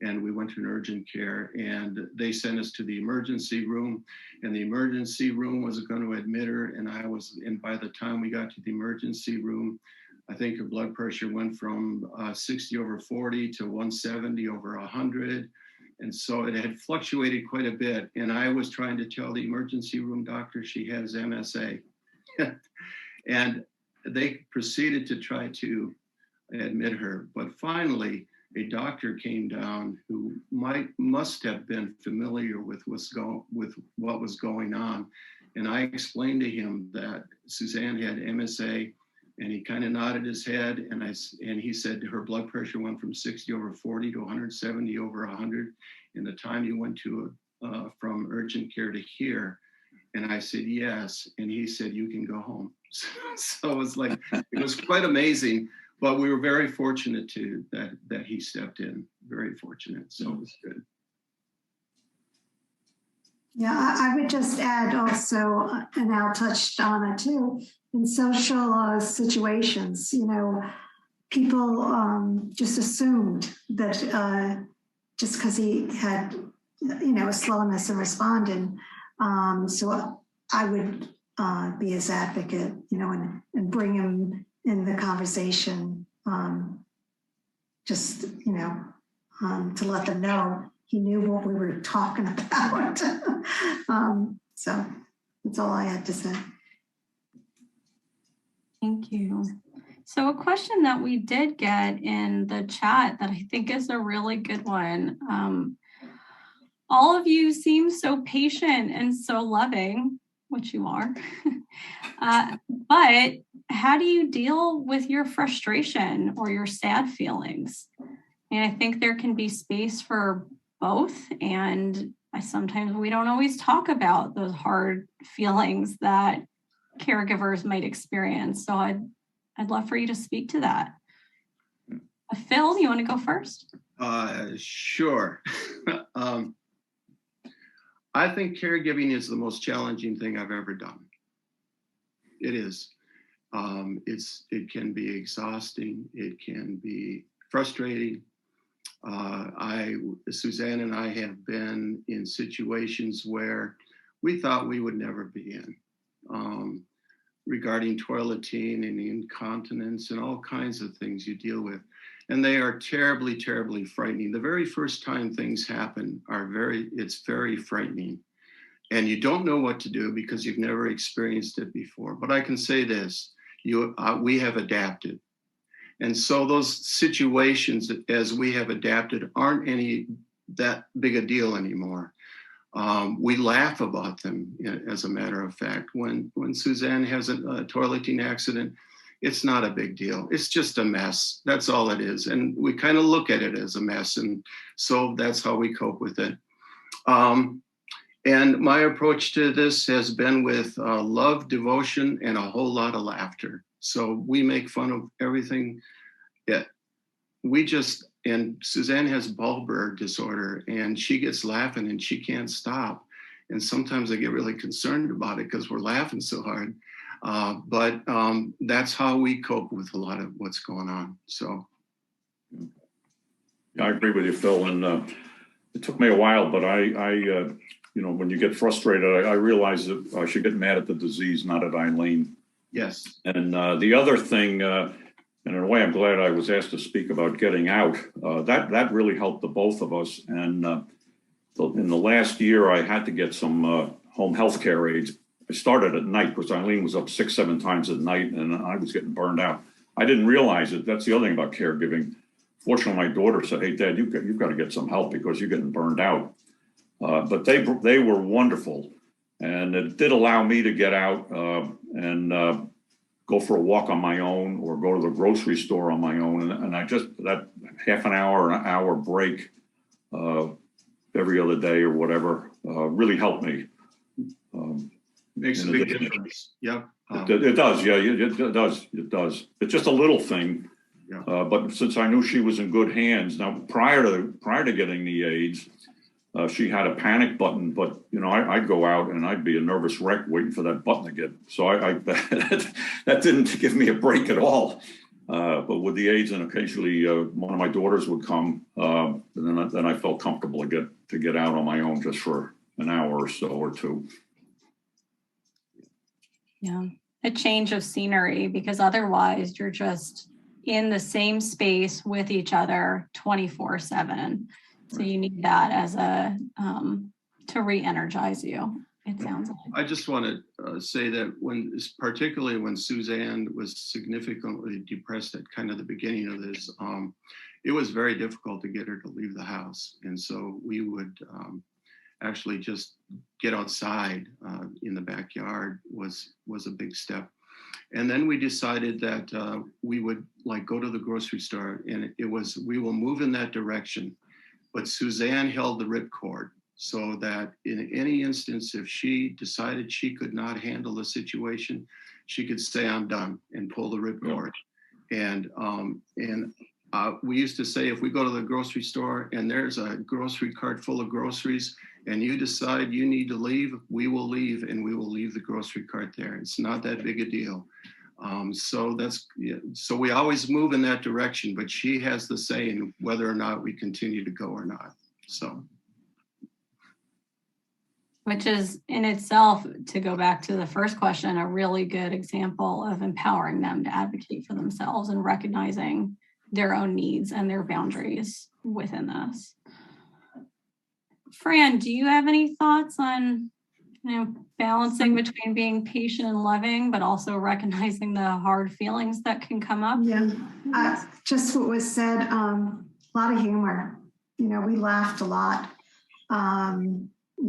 And we went to an urgent care, and they sent us to the emergency room, and the emergency room was going to admit her. And by the time we got to the emergency room, I think her blood pressure went from 60/40 to 170/100. And so it had fluctuated quite a bit. And I was trying to tell the emergency room doctor she has MSA. And they proceeded to try to admit her. But finally, a doctor came down who must have been familiar with what was going on. And I explained to him that Suzanne had MSA, and he kind of nodded his head, and he said her blood pressure went from 60/40 to 170/100 in the time you went from urgent care to here. And I said, yes. And he said, you can go home. So it was quite amazing, but we were very fortunate that he stepped in, very fortunate. So it was good.
Yeah, I would just add also, and Al touched on it too, in social situations, people just assumed that just because he had, a slowness in responding. So I would be his advocate, and bring him in the conversation, just, to let them know he knew what we were talking about. So that's all I had to say.
Thank you. So a question that we did get in the chat that I think is a really good one. All of you seem so patient and so loving. which you are. But how do you deal with your frustration or your sad feelings? And I think there can be space for both. And sometimes we don't always talk about those hard feelings that caregivers might experience. So I'd love for you to speak to that. Phil, you want to go first?
Sure. I think caregiving is the most challenging thing I've ever done. It is. It can be exhausting. It can be frustrating. Suzanne and I have been in situations where we thought we would never be in, regarding toileting and incontinence and all kinds of things you deal with. And they are terribly, terribly frightening. The very first time things happen it's very frightening. And you don't know what to do because you've never experienced it before. But I can say this, we have adapted. And so those situations, as we have adapted, aren't any that big a deal anymore. We laugh about them, as a matter of fact. When Suzanne has a toileting accident, it's not a big deal. It's just a mess. That's all it is. And we kind of look at it as a mess. And so that's how we cope with it. And my approach to this has been with love, devotion, and a whole lot of laughter. So we make fun of everything. And Suzanne has bulbar disorder, and she gets laughing and she can't stop. And sometimes I get really concerned about it because we're laughing so hard. But that's how we cope with a lot of what's going on. So.
I agree with you, Phil. And it took me a while, but I when you get frustrated, I realized that I should get mad at the disease, not at Eileen.
Yes.
And the other thing, and in a way, I'm glad I was asked to speak about getting out. That really helped the both of us. And in the last year, I had to get some home health care aides. I started at night because Eileen was up 6-7 times at night, and I was getting burned out. I didn't realize it. That's the other thing about caregiving. Fortunately, my daughter said, "Hey, Dad, you've got to get some help because you're getting burned out." But they were wonderful, and it did allow me to get out and go for a walk on my own or go to the grocery store on my own. And I just, that half an hour break every other day or whatever really helped me.
Makes a big difference. Yep.
It does. Yeah, it does. It does. It's just a little thing.
Yeah.
But since I knew she was in good hands, now prior to getting the aids, she had a panic button, but I'd go out and I'd be a nervous wreck waiting for that button to get. So that didn't give me a break at all. But with the aids, and occasionally one of my daughters would come, and then I felt comfortable to get out on my own just for an hour or so or two.
Yeah, a change of scenery, because otherwise you're just in the same space with each other 24/7. So you need that as to re-energize you, it sounds like.
I just want to say that particularly when Suzanne was significantly depressed at kind of the beginning of this, it was very difficult to get her to leave the house. And so we would actually just get outside in the backyard was a big step. And then we decided that we would go to the grocery store, and we will move in that direction. But Suzanne held the ripcord so that in any instance, if she decided she could not handle the situation, she could say, "I'm done," and pull the ripcord. And we used to say, if we go to the grocery store and there's a grocery cart full of groceries and you decide you need to leave, we will leave, and we will leave the grocery cart there. It's not that big a deal. So we always move in that direction, but she has the say in whether or not we continue to go or not. So.
Which is in itself, to go back to the first question, a really good example of empowering them to advocate for themselves and recognizing their own needs and their boundaries within this. Fran, do you have any thoughts on balancing between being patient and loving, but also recognizing the hard feelings that can come up?
Yeah, just what was said, a lot of humor. We laughed a lot.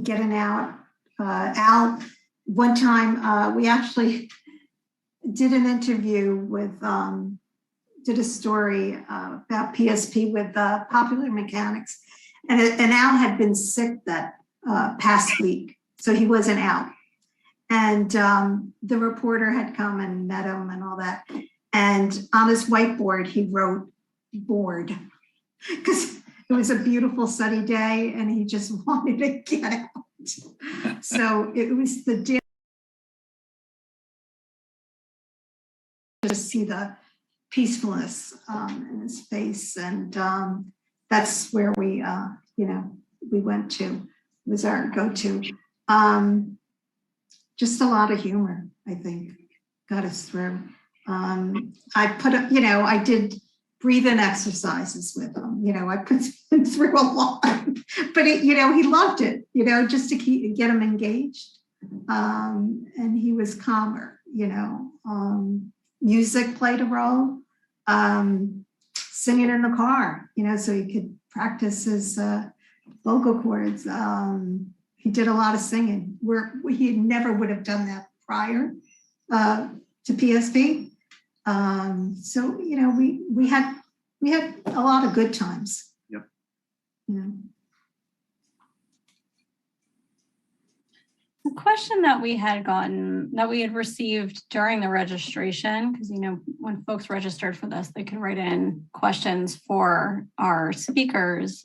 Getting out. Al one time we actually did an interview with, did a story about PSP with Popular Mechanics. And Al had been sick that past week, so he wasn't out. And the reporter had come and met him and all that. And on his whiteboard, he wrote bored because it was a beautiful sunny day and he just wanted to get out. So it was the day to see the peacefulness in his face. And that's where we, we went to, was our go-to. Just a lot of humor, I think, got us through. I put up, I did breathing exercises with him. I put him through a lot, but he loved it, just to get him engaged. And he was calmer, music played a role, singing in the car, so he could practice his vocal cords. He did a lot of singing where he never would have done that prior to PSP. So, we had a lot of good times.
Yep.
The question that we had received during the registration, because, when folks registered for this, they can write in questions for our speakers.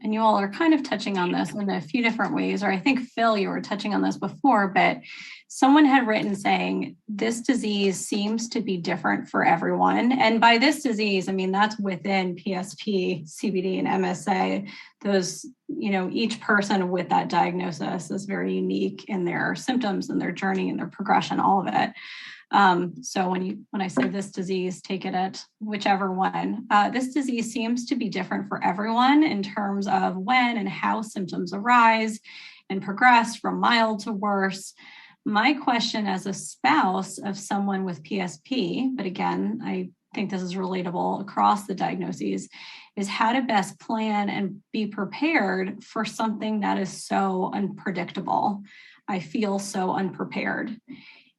And you all are kind of touching on this in a few different ways, or I think, Phil, you were touching on this before, but someone had written saying, this disease seems to be different for everyone. And by this disease, I mean, that's within PSP, CBD, and MSA. Those, each person with that diagnosis is very unique in their symptoms and their journey and their progression, all of it. So when I say this disease, take it at whichever one. This disease seems to be different for everyone in terms of when and how symptoms arise and progress from mild to worse. My question as a spouse of someone with PSP, but again, I think this is relatable across the diagnoses, is how to best plan and be prepared for something that is so unpredictable. I feel so unprepared.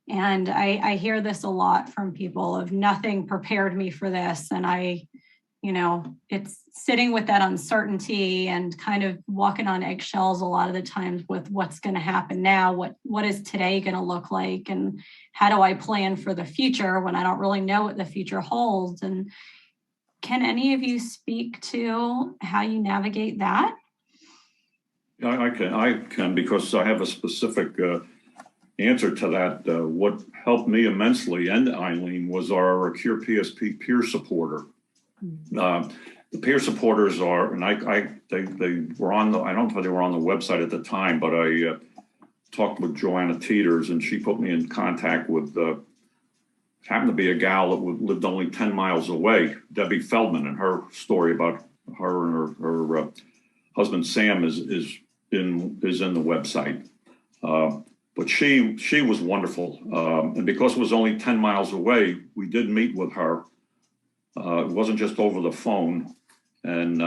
And I hear this a lot from people of nothing prepared me for this. And it's sitting with that uncertainty and kind of walking on eggshells a lot of the times with what's going to happen now, what is today going to look like, and how do I plan for the future when I don't really know what the future holds. And can any of you speak to how you navigate that?
I can because I have a specific answer to that. What helped me immensely and Eileen was our CurePSP peer supporter. The peer supporters are, and they were on I don't know if they were on the website at the time, but I talked with Joanna Teeters and she put me in contact with, happened to be a gal that lived only 10 miles away, Debbie Feldman, and her story about her and her husband Sam is in the website. But she was wonderful. And because it was only 10 miles away, we did meet with her. It wasn't just over the phone. And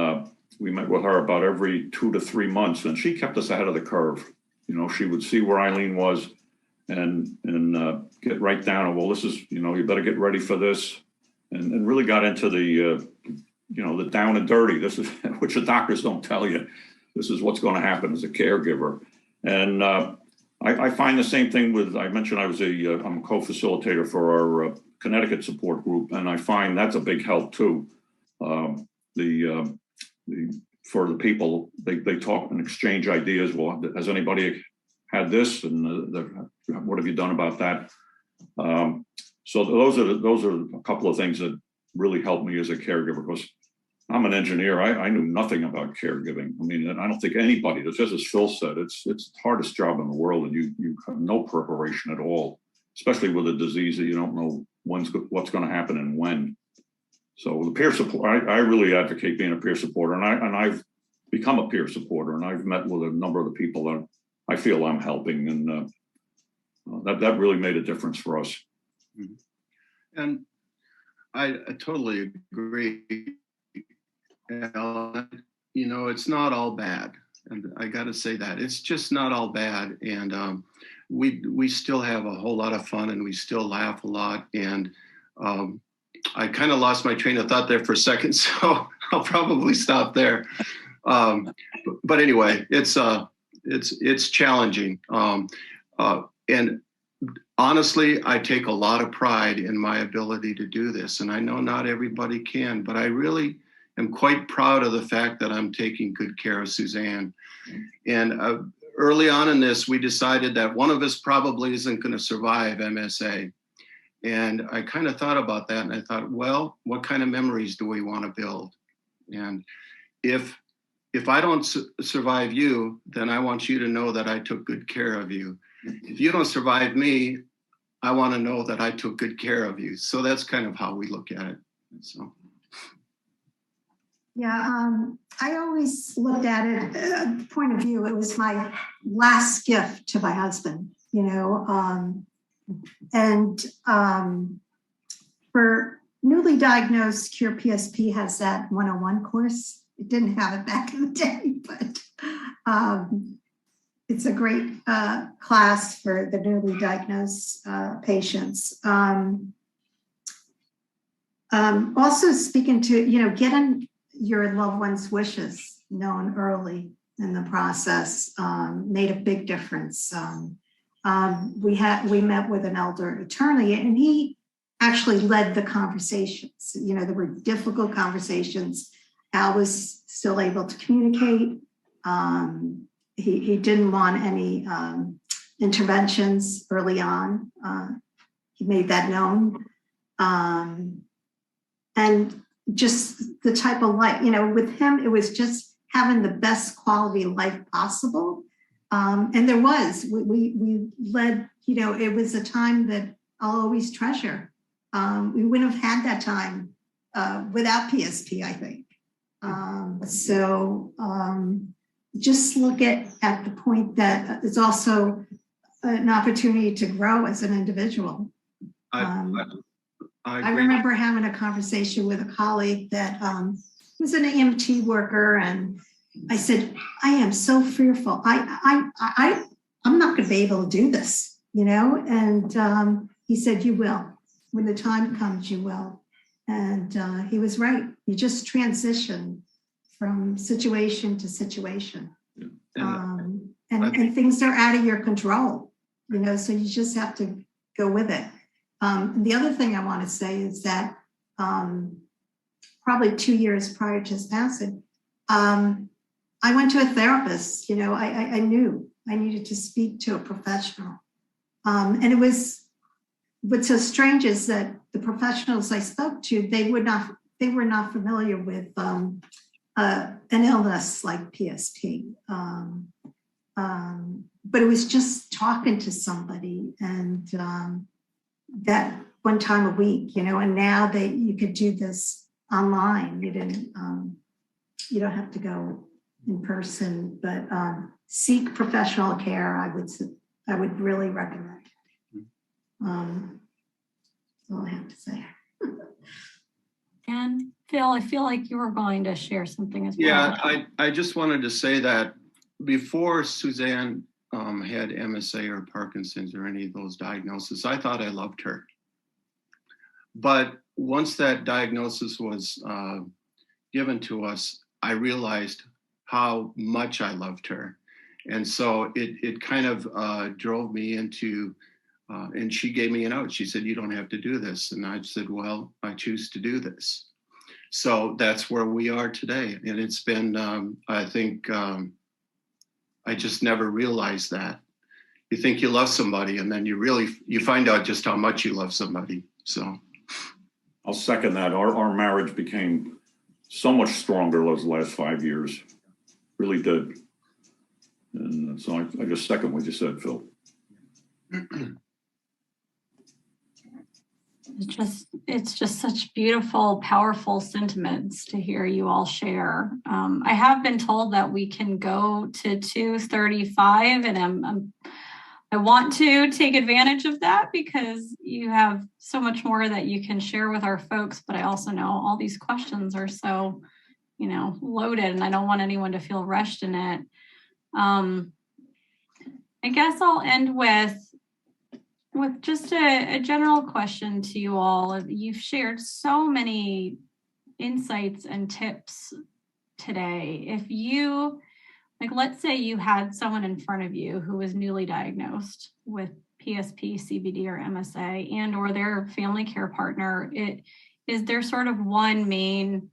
we met with her about every 2 to 3 months. And she kept us ahead of the curve. She would see where Eileen was and get right down. Well, this is, you better get ready for this. And really got into the, the down and dirty. This is, which the doctors don't tell you. This is what's going to happen as a caregiver. And I find the same thing with, I mentioned I'm a co-facilitator for our Connecticut support group, and I find that's a big help too. For the people, they talk and exchange ideas. Well, has anybody had this, and what have you done about that? So those are a couple of things that really helped me as a caregiver, because I'm an engineer. I knew nothing about caregiving. I mean, I don't think anybody does. Just as Phil said, it's the hardest job in the world, and you have no preparation at all, especially with a disease that you don't know what's going to happen and when. So the peer support, I really advocate being a peer supporter, and I've become a peer supporter, and I've met with a number of the people that I feel I'm helping, and that really made a difference for us.
And I totally agree. It's not all bad. And I got to say that it's just not all bad. And we still have a whole lot of fun, and we still laugh a lot. And I kind of lost my train of thought there for a second, so I'll probably stop there. But anyway, it's challenging. And honestly, I take a lot of pride in my ability to do this. And I know not everybody can, but I really am quite proud of the fact that I'm taking good care of Suzanne. And early on in this, we decided that one of us probably isn't going to survive MSA. And I kind of thought about that, and I thought, well, what kind of memories do we want to build? And if I don't survive you, then I want you to know that I took good care of you. If you don't survive me, I want to know that I took good care of you. So that's kind of how we look at it. So.
Yeah, I always looked at it, point of view, it was my last gift to my husband, you know, and for newly diagnosed, CurePSP has that 101 course. It didn't have it back in the day, but it's a great class for the newly diagnosed patients. Also speaking to, you know, getting your loved one's wishes known early in the process made a big difference. We met with an elder attorney, and he actually led the conversations. You know, there were difficult conversations. Al was still able to communicate. He didn't want any interventions early on. He made that known. And just the type of life, you know, with him, it was just having the best quality of life possible. And there was, we led, you know, it was a time that I'll always treasure. We wouldn't have had that time without PSP, I think. Just look at the point that it's also an opportunity to grow as an individual. I remember having a conversation with a colleague that was an EMT worker, and I said, I am so fearful. I'm not going to be able to do this, you know? And he said, you will. When the time comes, you will. And he was right. You just transition from situation to situation. And things are out of your control, you know, so you just have to go with it. The other thing I want to say is that probably 2 years prior to his passing, I went to a therapist. You know, I knew I needed to speak to a professional. And it was, what's so strange is that the professionals I spoke to, they were not familiar with an illness like PSP. But it was just talking to somebody, and that one time a week, you know, and now that you could do this online, you don't have to go in person, but seek professional care. I would really recommend. That's all I have to say.
And Phil, I feel like you were going to share something as well.
Yeah, I just wanted to say that before Suzanne had MSA or Parkinson's or any of those diagnoses, I thought I loved her. But once that diagnosis was given to us, I realized how much I loved her. And so it kind of drove me into, and she gave me an out. She said, you don't have to do this. And I said, well, I choose to do this. So that's where we are today. And it's been, I think, I just never realized that. You think you love somebody, and then you find out just how much you love somebody. So
I'll second that. Our marriage became so much stronger those last 5 years. Really did. And so I just second what you said, Phil.
It's just such beautiful, powerful sentiments to hear you all share. I have been told that we can go to 2:35, and I want to take advantage of that because you have so much more that you can share with our folks. But I also know all these questions are so, you know, loaded, and I don't want anyone to feel rushed in it. I guess I'll end with just a general question to you all. You've shared so many insights and tips today. If you, like, let's say you had someone in front of you who was newly diagnosed with PSP, CBD, or MSA, and or their family care partner, is there sort of one main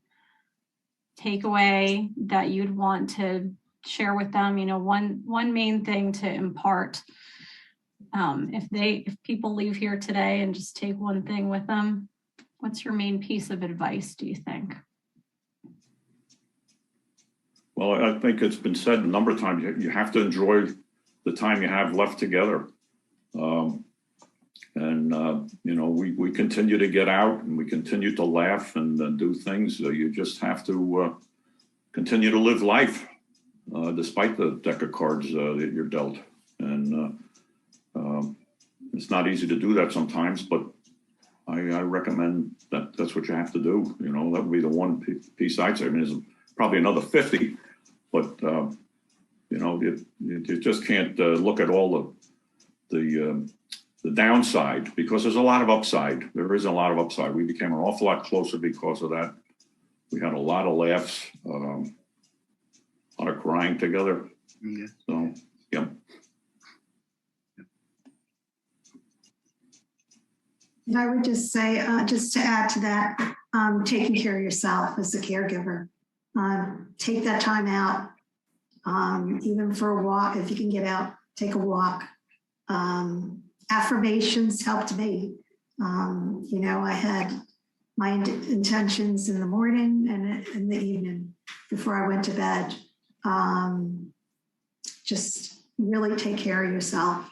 takeaway that you'd want to share with them? You know, one main thing to impart. If people leave here today and just take one thing with them, what's your main piece of advice, do you think?
Well, I think it's been said a number of times, you have to enjoy the time you have left together. You know, we continue to get out and we continue to laugh and do things. So you just have to continue to live life despite the deck of cards that you're dealt. And it's not easy to do that sometimes, but I recommend that that's what you have to do. You know, that would be the one piece I'd say. I mean, there's probably another 50, but you know, you just can't look at all the downside, because there's a lot of upside. There is a lot of upside. We became an awful lot closer because of that. We had a lot of laughs, a lot of crying together.
Yeah.
So, yeah.
And I would just say, just to add to that, taking care of yourself as a caregiver. Take that time out, even for a walk. If you can get out, take a walk. Affirmations helped me. You know, I had my intentions in the morning and in the evening before I went to bed. Just really take care of yourself,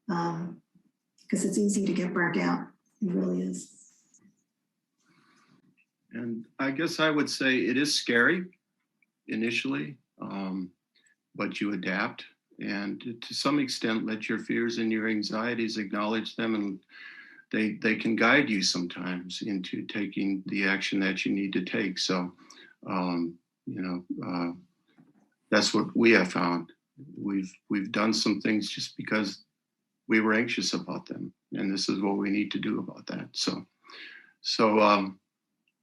because it's easy to get burnt out. It really is.
And I guess I would say it is scary initially, but you adapt, and to some extent let your fears and your anxieties acknowledge them, and they can guide you sometimes into taking the action that you need to take. So, you know, that's what we have found. We've done some things just because we were anxious about them, and this is what we need to do about that. So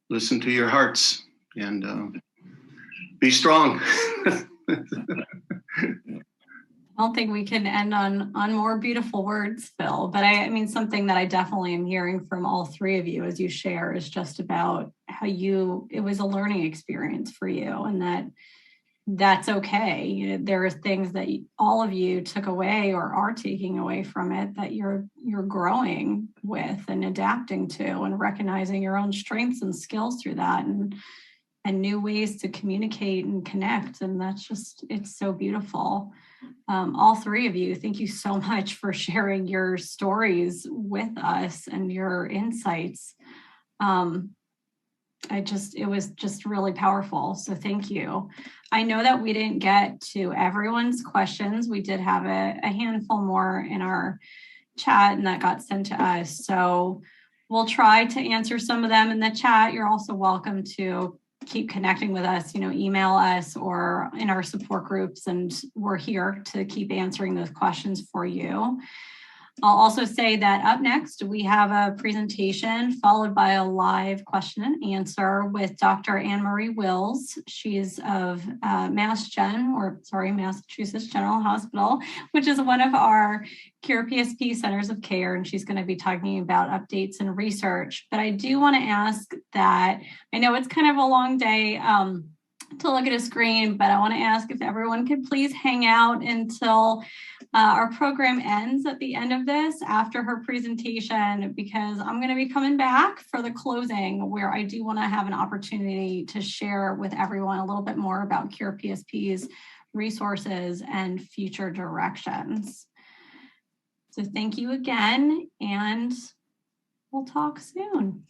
listen to your hearts and be strong.
I don't think we can end on more beautiful words, Phil, but I mean, something that I definitely am hearing from all three of you as you share is just about how it was a learning experience for you, and that's okay. You know, there are things that all of you took away or are taking away from it that you're growing with and adapting to, and recognizing your own strengths and skills through that, and new ways to communicate and connect. And that's just, it's so beautiful. All three of you, thank you so much for sharing your stories with us and your insights. It was just really powerful. So thank you. I know that we didn't get to everyone's questions. We did have a handful more in our chat, and that got sent to us. So we'll try to answer some of them in the chat. You're also welcome to keep connecting with us, you know, email us or in our support groups, and we're here to keep answering those questions for you. I'll also say that up next, we have a presentation followed by a live question and answer with Dr. Anne-Marie Wills. She's of Massachusetts General Hospital, which is one of our CurePSP centers of care, and she's going to be talking about updates and research. But I do want to ask that, I know it's kind of a long day to look at a screen, but I want to ask if everyone could please hang out until our program ends at the end of this, after her presentation, because I'm going to be coming back for the closing, where I do want to have an opportunity to share with everyone a little bit more about CurePSP's resources and future directions. So thank you again, and we'll talk soon.